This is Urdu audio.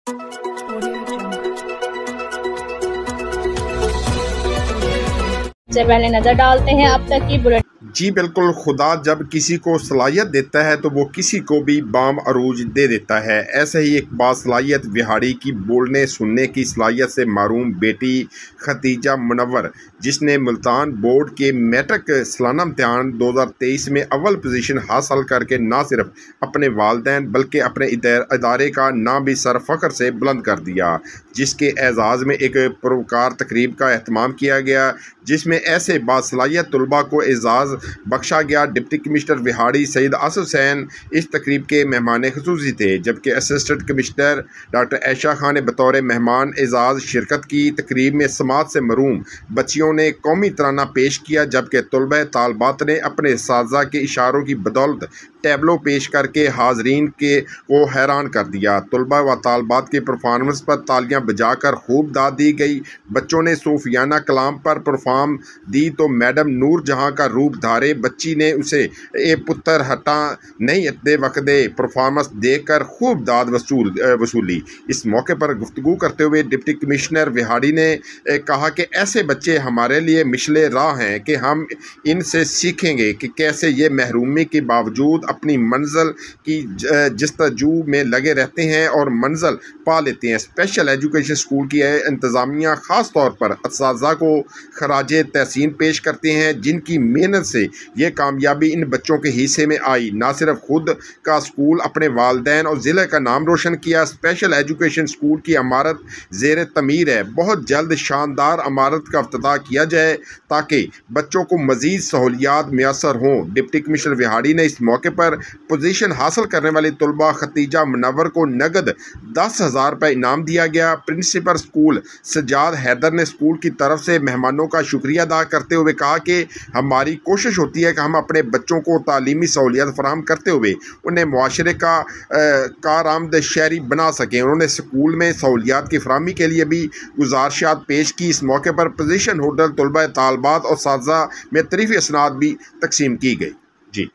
سے پہلے نظر ڈالتے ہیں اب تک کی بلٹ۔ جی بالکل، خدا جب کسی کو صلاحیت دیتا ہے تو وہ کسی کو بھی بام عروج دے دیتا ہے۔ ایسے ہی ایک باصلاحیت وہاڑی کی بولنے سننے کی صلاحیت سے محروم بیٹی ختیجہ منور، جس نے ملتان بورڈ کے میٹرک سالانہ امتحان 2023 میں اول پوزیشن حاصل کر کے نہ صرف اپنے والدین بلکہ اپنے ادارے کا نام بھی سر فخر سے بلند کر دیا، جس کے اعزاز میں ایک پروکار تقریب کا اہتمام کیا گیا، جس میں ایسے باصلاحیت طلباء کو اعزاز بخشا گیا۔ ڈپٹی کمشنر وہاڑی سید اسد حسین اس تقریب کے مہمان خصوصی تھے، جبکہ اسسٹنٹ کمشنر ڈاکٹر عائشہ خان نے بطور مہمان اعزاز شرکت کی۔ تقریب میں سماعت سے محروم بچیوں نے قومی ترانہ پیش کیا، جبکہ طلبہ طالبات نے اپنے اساتذہ کے اشاروں کی بدولت ٹیبلو پیش کر کے حاضرین کو حیران کر دیا۔ طلبہ و طالبات کی پرفارمنس پر تالیاں بجا کر خوب داد دی گئی۔ بچوں نے صوفیانہ کلام پر پرفارم دی تو میڈم نور جہاں کا روپ دھارے بچی نے اسے اے پتر ہٹا نہیں دے وقت پرفارمنس دے کر خوب داد وصولی۔ اس موقع پر گفتگو کرتے ہوئے ڈپٹی کمشنر وہاڑی نے کہا کہ ایسے بچے ہمارے لیے مشعل راہ ہیں کہ ہم ان سے سیکھیں گے کہ کیسے یہ محرومی کے باوجود اپنی منزل کی جستجو میں لگے رہتے ہیں اور منزل پا لیتے ہیں۔ اسپیشل ایجوکیشن اسکول کی انتظامیہ خاص طور پر اساتذہ کو خراج تحسین پیش کرتے ہیں، جن کی محنت سے یہ کامیابی ان بچوں کے حصے میں آئی۔ نہ صرف خود کا اسکول اپنے والدین اور ضلع کا نام روشن کیا، اسپیشل ایجوکیشن اسکول کی عمارت زیر تعمیر ہے۔ بہت جلد شاندار عمارت کا افتتاح کیا جائے تاکہ بچوں کو مزید سہولیات میسر ہوں۔ ڈپٹی کمشنر وہاڑی نے اس موقع پر پوزیشن حاصل کرنے والی طلبہ ختیجہ منور کو نقد 10,000 روپے انعام دیا گیا۔ پرنسپل اسکول سجاد حیدر نے اسکول کی طرف سے مہمانوں کا شکریہ ادا کرتے ہوئے کہا کہ ہماری کوشش ہوتی ہے کہ ہم اپنے بچوں کو تعلیمی سہولیات فراہم کرتے ہوئے انہیں معاشرے کا کارآمد شہری بنا سکیں۔ انہوں نے اسکول میں سہولیات کی فراہمی کے لیے بھی گزارشات پیش کی۔ اس موقع پر پوزیشن ہولڈر طلبہ طالبات اور اساتذہ میں تحریفی اسناد بھی تقسیم کی گئی۔ جی